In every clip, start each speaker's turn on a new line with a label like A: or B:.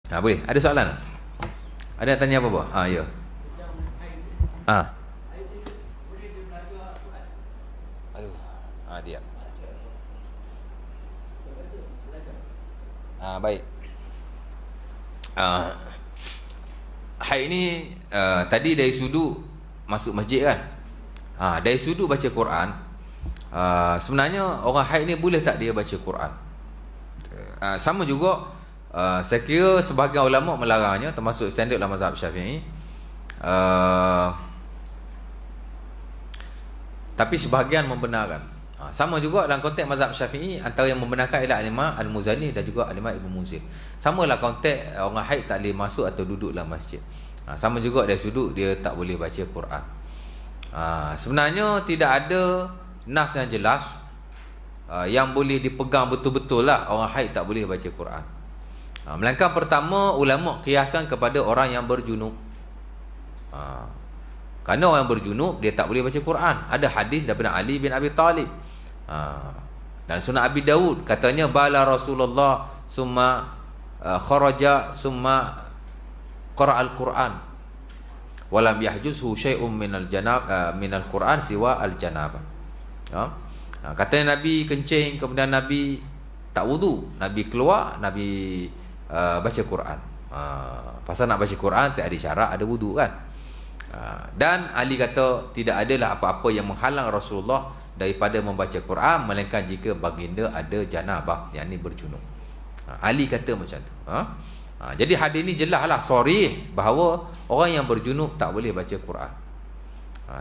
A: Boleh. Ada soalan? Ada yang tanya apa? Ya. Aduh. Dia. Baik. Haid ni tadi dari sudut masuk masjid kan. Dari sudut baca Quran, sebenarnya orang haid ni boleh tak dia baca Quran? Sama juga, saya kira sebahagian ulama melarangnya, termasuk standard dalam mazhab Syafi'i. Tapi sebahagian membenarkan. Sama juga dalam konteks mazhab Syafi'i, antara yang membenarkan ialah Al-Imam Al-Muzani dan juga Al-Imam Ibn Munzir. Sama lah konteks orang haid tak boleh masuk atau duduk dalam masjid. Sama juga dari sudut dia tak boleh baca Quran. Sebenarnya tidak ada nas yang jelas yang boleh dipegang betul-betul lah orang haid tak boleh baca Quran. Melainkan pertama, ulama kiaskan kepada orang yang berjunub. Kerana orang yang berjunub dia tak boleh baca Quran. Ada hadis daripada Ali bin Abi Talib, dan Sunan Abi Dawud katanya bala Rasulullah summa kharaja summa qara al-Quran walam yahjuzhu syai'un minal Quran siwa al-janabah. Katanya Nabi kencing, kemudian Nabi tak wudu, Nabi keluar, Nabi baca Quran. Pasal nak baca Quran tak ada syarat ada wudu kan. Dan Ali kata tidak adalah apa-apa yang menghalang Rasulullah daripada membaca Quran melainkan jika baginda ada janabah, yakni berjunub. Ali kata macam tu. Jadi hadis ni jelaslah sharih bahawa orang yang berjunub tak boleh baca Quran.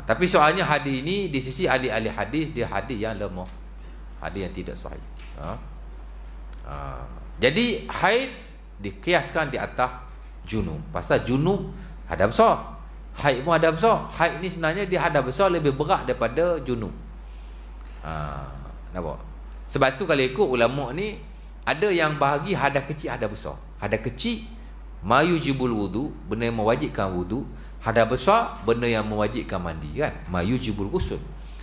A: Tapi soalnya hadis ini di sisi ahli-ahli hadis dia hadis yang lemah, hadis yang tidak sahih. Jadi haid dikiaskan di atas junub. Pasal junub hadap besar, haid pun hadap besar. Haid ni sebenarnya dia hadap besar lebih berat daripada junub. Nampak? Sebab tu kalau ikut ulama ni, ada yang bahagi hadas kecil, hadas besar. Hadas kecil mayujibul wudu, benda yang mewajibkan wudu. Hadas besar benda yang mewajibkan mandi kan, mayujibul ghusl.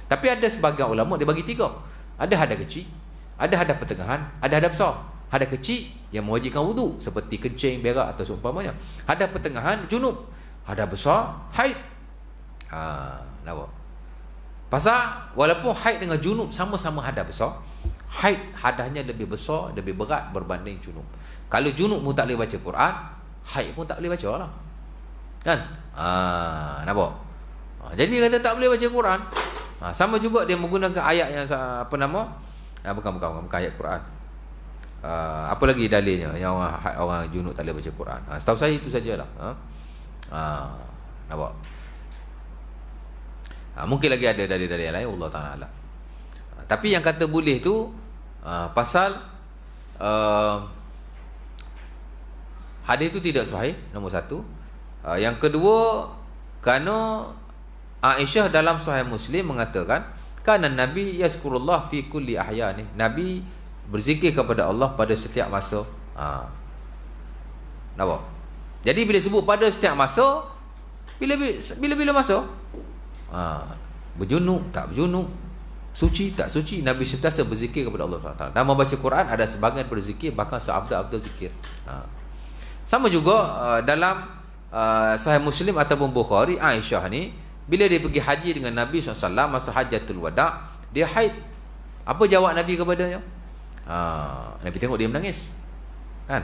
A: Tapi ada sebagian ulama dia bagi tiga. Ada hadas kecil, ada hadas pertengahan, ada hadas besar. Hadas kecil yang mewajibkan wudu seperti kencing, berak atau seumpamanya. Hadas pertengahan junub, hadas besar haid. Nampak? Pasal walaupun haid dengan junub sama-sama hadas besar, haid hadasnya lebih besar, lebih berat berbanding junub. Kalau junub pun tak boleh baca Quran, haid pun tak boleh baca lah. Kan? Nampak? Jadi kata tak boleh baca Quran. Sama juga dia menggunakan ayat yang apa nama? Bukan ayat Quran. Apa lagi dalilnya yang orang junub tak boleh baca Quran? Setahu saya itu sajalah. Nampak? Mungkin lagi ada dalil-dalil yang lain, Allah Ta'ala. Tapi yang kata boleh tu pasal hadis itu tidak sahih, nombor satu. Yang kedua, kerana Aisyah dalam Sahih Muslim mengatakan kana Nabi yazkurullah fi kulli ahyani, Nabi berzikir kepada Allah pada setiap masa. Nampak? Jadi bila sebut pada setiap masa, bila masa, berjunub tak berjunub, suci tak suci, Nabi sentiasa berzikir kepada Allah SWT. Dan membaca Quran ada sebahagian berzikir, bahkan seabdal-abdal zikir. Sama juga dalam Sahih Muslim ataupun Bukhari, Aisyah ni bila dia pergi haji dengan Nabi SAW masa Hajjatul Wada', dia haid. Apa jawab Nabi kepadanya? Nabi tengok dia menangis kan.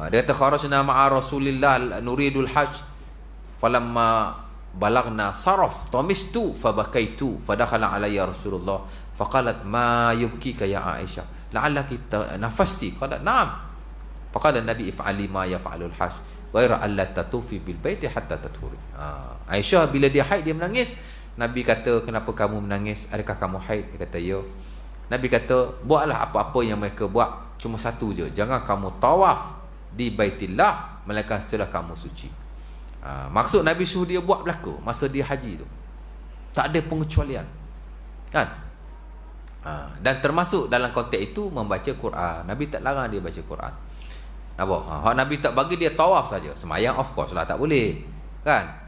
A: Dia kata kharajna ma'a Rasulillah nuridul hajj falamma balagna saraf tamistu fabakaitu fadakhala alayya Rasulullah faqalat ma yubkika ya Aisyah la'allaki nafasti. Qalat na'am. Faqala Nabi if'ali ma yaf'alul hajj ghaira alla tatufi bil baiti hatta tathuri. Aisyah bila dia haid dia menangis. Nabi kata, kenapa kamu menangis? Adakah kamu haid? Dia kata ya. Nabi kata, buatlah apa-apa yang mereka buat, cuma satu je, jangan kamu tawaf di Baitillah melainkan setelah kamu suci. Maksud Nabi suruh dia buat berlaku masa dia haji tu, tak ada pengecualian kan. Dan termasuk dalam konteks itu membaca Quran. Nabi tak larang dia baca Quran. Nampak? Nabi tak bagi dia tawaf saja. Semayang of course lah tak boleh kan.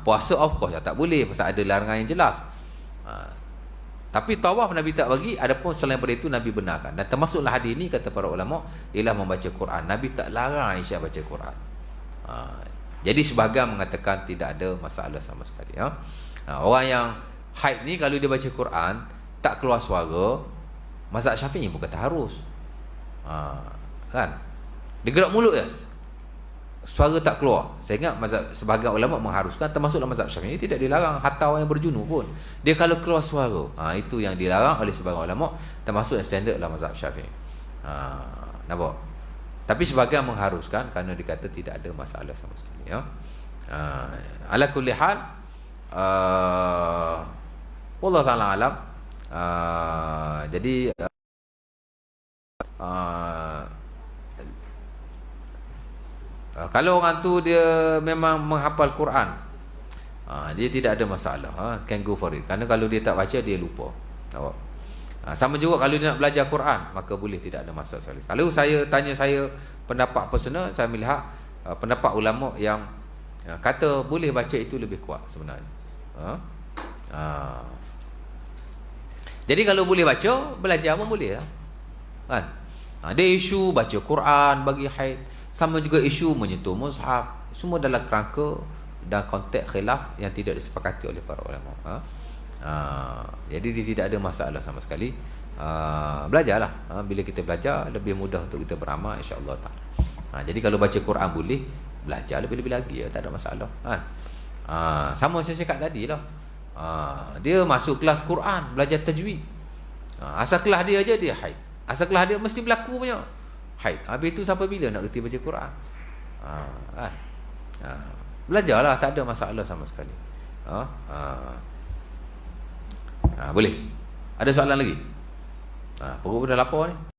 A: Puasa of course lah tak boleh pasal ada larangan yang jelas. Tapi tawaf Nabi tak bagi, adapun selain daripada itu Nabi benarkan. Dan termasuklah hadis ini kata para ulama ialah membaca Quran. Nabi tak larang Aisyah baca Quran. Jadi sebahagian mengatakan tidak ada masalah sama sekali. Orang yang haid ni kalau dia baca Quran tak keluar suara, mazhab Syafi'i pun kata harus. Kan? Dia gerak mulut je, suara tak keluar. Saya ingat mazhab sebahagian ulama mengharuskan, termasuklah mazhab Syafi'i, tidak dilarang hatta orang yang berjunub pun. Dia kalau keluar suara, itu yang dilarang oleh sebahagian ulama, termasuk yang standard dalam mazhab Syafi'i. Nampak? Tapi sebahagian mengharuskan kerana dikata tidak ada masalah sama sekali. Ala kulli hal, wallahu ta'ala alam. Jadi kalau orang tu dia memang menghafal Quran, dia tidak ada masalah, can go for it. Kerana kalau dia tak baca, dia lupa. Sama juga kalau dia nak belajar Quran, maka boleh, tidak ada masalah sekali. Kalau saya tanya saya pendapat personal, saya melihat pendapat ulama yang kata boleh baca itu lebih kuat sebenarnya. Jadi kalau boleh baca, belajar pun boleh lah. Kan? Dia isu baca Quran bagi haid, sama juga isu menyentuh mushaf, semua dalam kerangka dan konteks khilaf yang tidak disepakati oleh para ulama. Jadi dia tidak ada masalah sama sekali. Belajarlah. Bila kita belajar, lebih mudah untuk kita beramal, insya-Allah taala. Jadi kalau baca Quran boleh, belajar lebih-lebih lagi, tak ada masalah. Sama saya cakap tadi lah. Dia masuk kelas Quran, belajar tajwid. Asal kelas dia aja dia haid. Asal kelas dia mesti berlaku punya haid. Habis itu sampai bila nak kerti baca Quran? Belajarlah, tak ada masalah sama sekali. Boleh. Ada soalan lagi? Perut dah lapar ni.